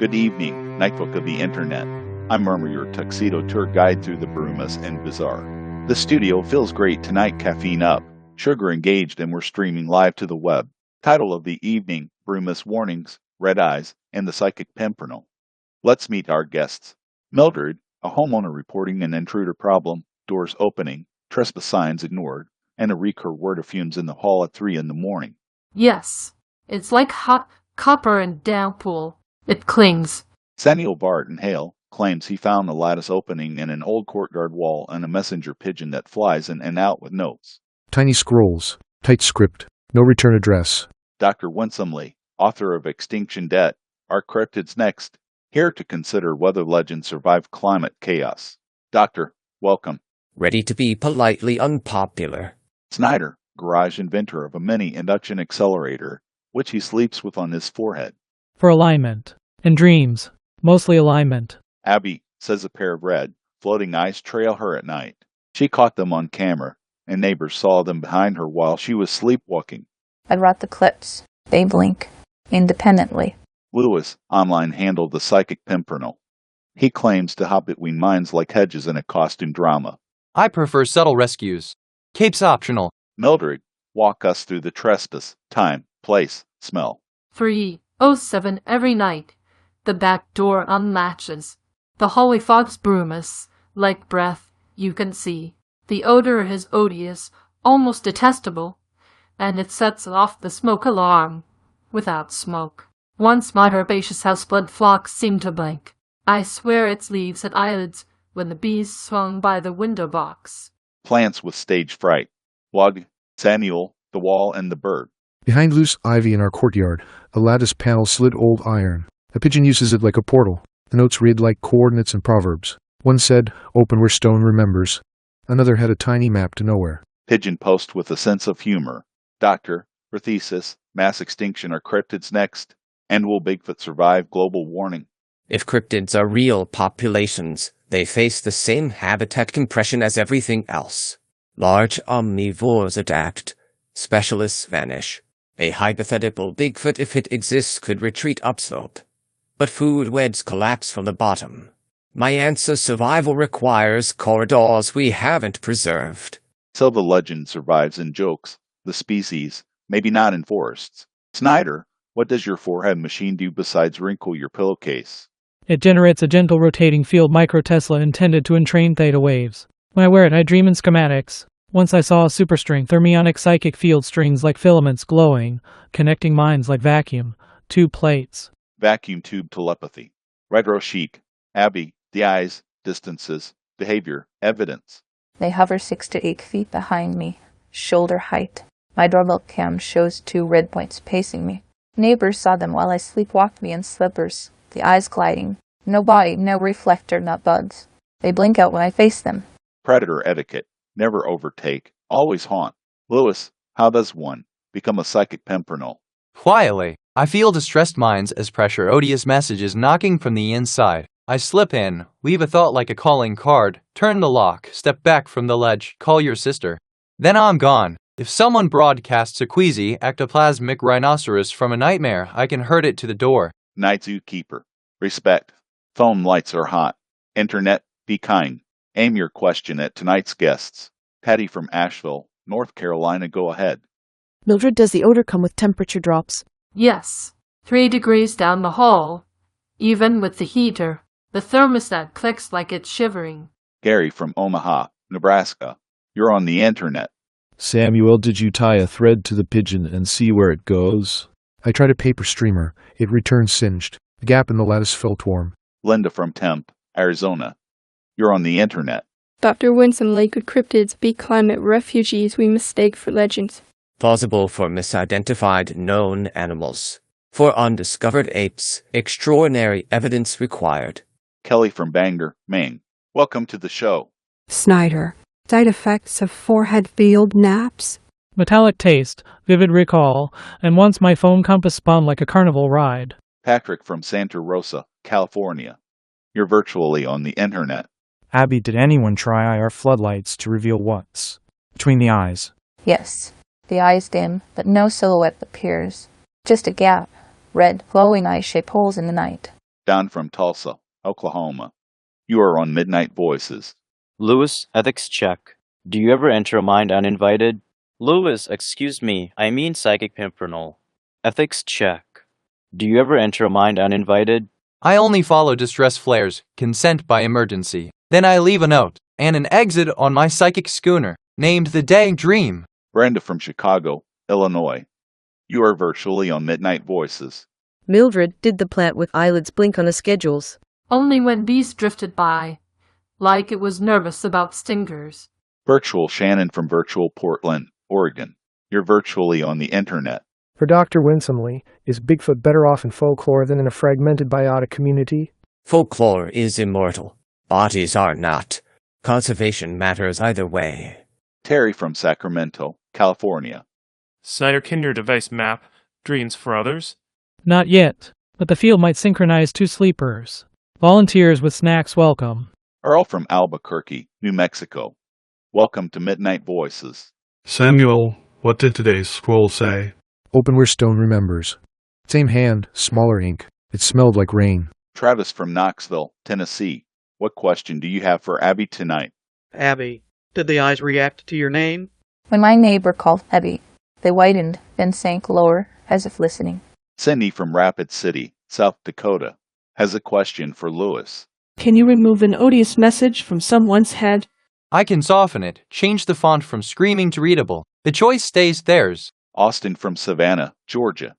Good evening, Nightfolk of the Internet. I'm Murmur, your tuxedo tour guide through the Brumous and bizarre. The studio feels great tonight, caffeine up, sugar engaged, and we're streaming live to the web. Title of the evening, Brumous Warnings, Red Eyes, and the Psychic Pimpernel. Let's meet our guests. Mildred, a homeowner reporting an intruder problem, doors opening, trespass signs ignored, and a recur word of fumes in the hall at 3 in the morning. Yes, it's like hot copper and downpool. It clings. Samuel Barton Hale claims he found a lattice opening in an old courtyard wall and a messenger pigeon that flies in and out with notes. Tiny scrolls, tight script, no return address. Dr. Winsomely, author of Extinction Debt, Are Cryptids Next, here to consider whether legends survive climate chaos. Doctor, welcome. Ready to be politely unpopular. Snider, garage inventor of a mini induction accelerator, which he sleeps with on his forehead. For alignment. And dreams. Mostly alignment. Abby says a pair of red, floating eyes trail her at night. She caught them on camera, and neighbors saw them behind her while she was sleepwalking. I brought the clips. They blink. Independently. Lewis online handled the Psychic Pimpernel. He claims to hop between minds like hedges in a costume drama. I prefer subtle rescues. Cape's optional. Mildred, walk us through the trespass, time, place, smell. 3:07 every night. The back door unlatches. The hallway fogs Brumous, like breath you can see. The odor is odious, almost detestable, and it sets off the smoke alarm. Without smoke. Once my herbaceous houseplant flocks seemed to blink. I swear its leaves had eyelids when the bees swung by the window box. Plants with stage fright. Lug, Samuel, the wall, and the bird. Behind loose ivy in our courtyard, a lattice panel slid old iron. A pigeon uses it like a portal. The notes read like coordinates and proverbs. One said, "Open where stone remembers." Another had a tiny map to nowhere. Pigeon post with a sense of humor. Doctor, her thesis, mass extinction are cryptids next, and will Bigfoot survive global warning? If cryptids are real populations, they face the same habitat compression as everything else. Large omnivores adapt. Specialists vanish. A hypothetical Bigfoot, if it exists, could retreat upslope. But food webs collapse from the bottom. My answer: survival requires corridors we haven't preserved. So the legend survives in jokes, the species, maybe not in forests. Snider, what does your forehead machine do besides wrinkle your pillowcase? It generates a gentle rotating field microtesla intended to entrain theta waves. When I wear it, I dream in schematics. Once I saw a superstring thermionic psychic field strings like filaments glowing, connecting minds like vacuum. 2 plates. Vacuum tube telepathy. Retro chic. Abby, the eyes, distances, behavior, evidence. They hover 6 to 8 feet behind me. Shoulder height. My doorbell cam shows 2 red points pacing me. Neighbors saw them while I sleepwalked me in slippers. The eyes gliding. No body, no reflector, not buds. They blink out when I face them. Predator etiquette. Never overtake. Always haunt. Lewis, how does one become a Psychic Pimpernel? Quietly. I feel distressed minds as pressure odious messages knocking from the inside. I slip in, leave a thought like a calling card, turn the lock, step back from the ledge, call your sister. Then I'm gone. If someone broadcasts a queasy, ectoplasmic rhinoceros from a nightmare, I can herd it to the door. Night zookeeper. Respect. Phone lights are hot. Internet, be kind. Aim your question at tonight's guests. Patty from Asheville, North Carolina, go ahead. Mildred, does the odor come with temperature drops? Yes, 3 degrees down the hall. Even with the heater, the thermostat clicks like it's shivering. Gary from Omaha, Nebraska, you're on the internet. Samuel, did you tie a thread to the pigeon and see where it goes? I tried a paper streamer. It returned singed. The gap in the lattice felt warm. Linda from Tempe, Arizona, you're on the internet. Dr. Winsomely, could cryptids be climate refugees we mistake for legends? Plausible for misidentified known animals. For undiscovered apes, extraordinary evidence required. Kelly from Bangor, Maine, welcome to the show. Snider, side effects of forehead field naps? Metallic taste, vivid recall, and once my phone compass spun like a carnival ride. Patrick from Santa Rosa, California, you're virtually on the internet. Abby, did anyone try IR floodlights to reveal what's between the eyes? Yes. The eyes dim, but no silhouette appears. Just a gap. Red, glowing eye-shaped holes in the night. Don from Tulsa, Oklahoma. You are on Midnight Voices. Lewis, ethics check. Do you ever enter a mind uninvited? Lewis, excuse me, I mean Psychic Pimpernel. Ethics check. Do you ever enter a mind uninvited? I only follow distress flares, consent by emergency. Then I leave a note, and an exit on my psychic schooner, named the Daydream. Brenda from Chicago, Illinois. You are virtually on Midnight Voices. Mildred, did the plant with eyelids blink on the schedules? Only when bees drifted by, like it was nervous about stingers. Virtual Shannon from Virtual Portland, Oregon. You're virtually on the internet. For Dr. Winsomely, is Bigfoot better off in folklore than in a fragmented biotic community? Folklore is immortal. Bodies are not. Conservation matters either way. Terry from Sacramento, California. Snider Kinder device map. Dreams for others? Not yet, but the field might synchronize 2 sleepers. Volunteers with snacks welcome. Earl from Albuquerque, New Mexico. Welcome to Midnight Voices. Samuel, what did today's scroll say? Open where stone remembers. Same hand, smaller ink. It smelled like rain. Travis from Knoxville, Tennessee. What question do you have for Abby tonight? Abby, did the eyes react to your name? When my neighbor called Abby, they whitened, then sank lower, as if listening. Cindy from Rapid City, South Dakota, has a question for Lewis. Can you remove an odious message from someone's head? I can soften it, change the font from screaming to readable. The choice stays theirs. Austin from Savannah, Georgia.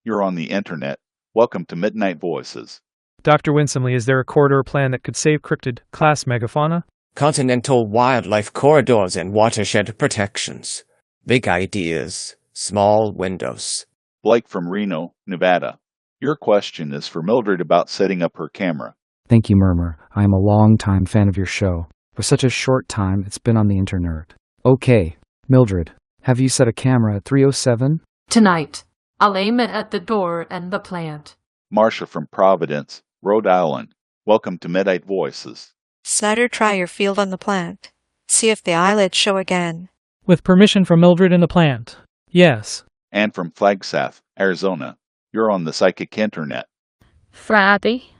You're on the internet. Welcome to Midnight Voices. Dr. Winsomely, is there a corridor plan that could save cryptid class megafauna? Continental wildlife corridors and watershed protections. Big ideas, small windows. Blake from Reno, Nevada. Your question is for Mildred about setting up her camera. Thank you, Murmur. I am a long-time fan of your show. For such a short time, it's been on the internet. Okay, Mildred, have you set a camera at 307? Tonight, I'll aim it at the door and the plant. Marcia from Providence, Rhode Island. Welcome to Midnight Voices. Snider, try your field on the plant. See if the eyelids show again. With permission from Mildred and the plant. Yes. And from Flagstaff, Arizona. You're on the Psychic Internet. For Abby,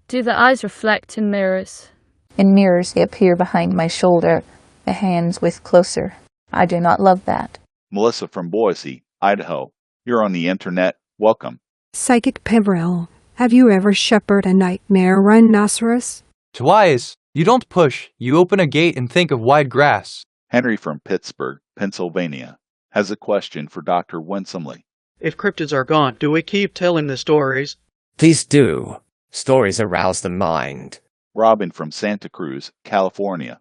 do the eyes reflect in mirrors? In mirrors they appear behind my shoulder, the hands with closer. I do not love that. Melissa from Boise, Idaho. You're on the internet. Welcome. Psychic Pimpernel, have you ever shepherded a nightmare rhinoceros? Twice. You don't push. You open a gate and think of wide grass. Henry from Pittsburgh, Pennsylvania, has a question for Dr. Winsomely. If cryptids are gone, do we keep telling the stories? Please do. Stories arouse the mind. Robin from Santa Cruz, California.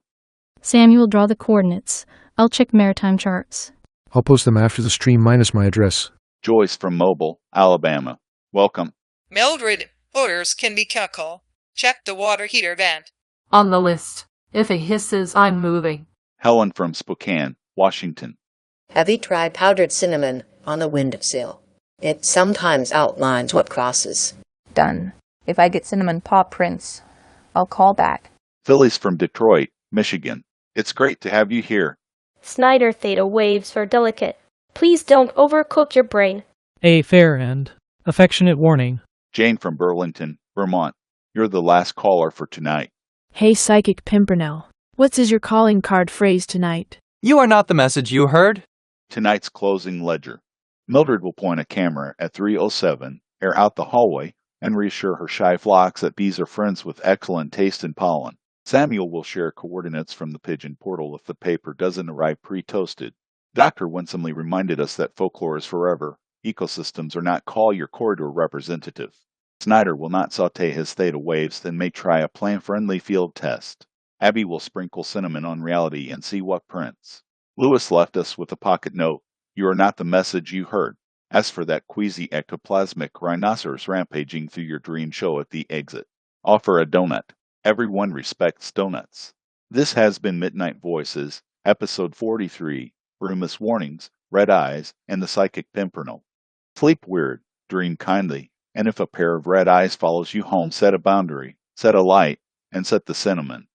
Samuel, draw the coordinates. I'll check maritime charts. I'll post them after the stream minus my address. Joyce from Mobile, Alabama. Welcome. Mildred, odors can be chemical. Check the water heater vent. On the list. If it hisses, I'm moving. Helen from Spokane, Washington. Have you tried powdered cinnamon on the windowsill? It sometimes outlines what crosses. Done. If I get cinnamon paw prints, I'll call back. Phyllis from Detroit, Michigan. It's great to have you here. Snider theta waves are delicate. Please don't overcook your brain. A fair end. Affectionate warning. Jane from Burlington, Vermont. You're the last caller for tonight. Hey, Psychic Pimpernel. What is your calling card phrase tonight? You are not the message you heard. Tonight's closing ledger. Mildred will point a camera at 307, air out the hallway, and reassure her shy flocks that bees are friends with excellent taste in pollen. Samuel will share coordinates from the pigeon portal if the paper doesn't arrive pre-toasted. Dr. Winsomely reminded us that folklore is forever. Ecosystems are not call your corridor representative. Snider will not saute his theta waves, then may try a plant-friendly field test. Abby will sprinkle cinnamon on reality and see what prints. Lewis left us with a pocket note. You are not the message you heard. As for that queasy ectoplasmic rhinoceros rampaging through your dream show at the exit, offer a donut. Everyone respects donuts. This has been Midnight Voices, Episode 43, Brumous Warnings, Red Eyes, and the Psychic Pimpernel. Sleep weird, dream kindly, and if a pair of red eyes follows you home, set a boundary, set a light, and set the cinnamon.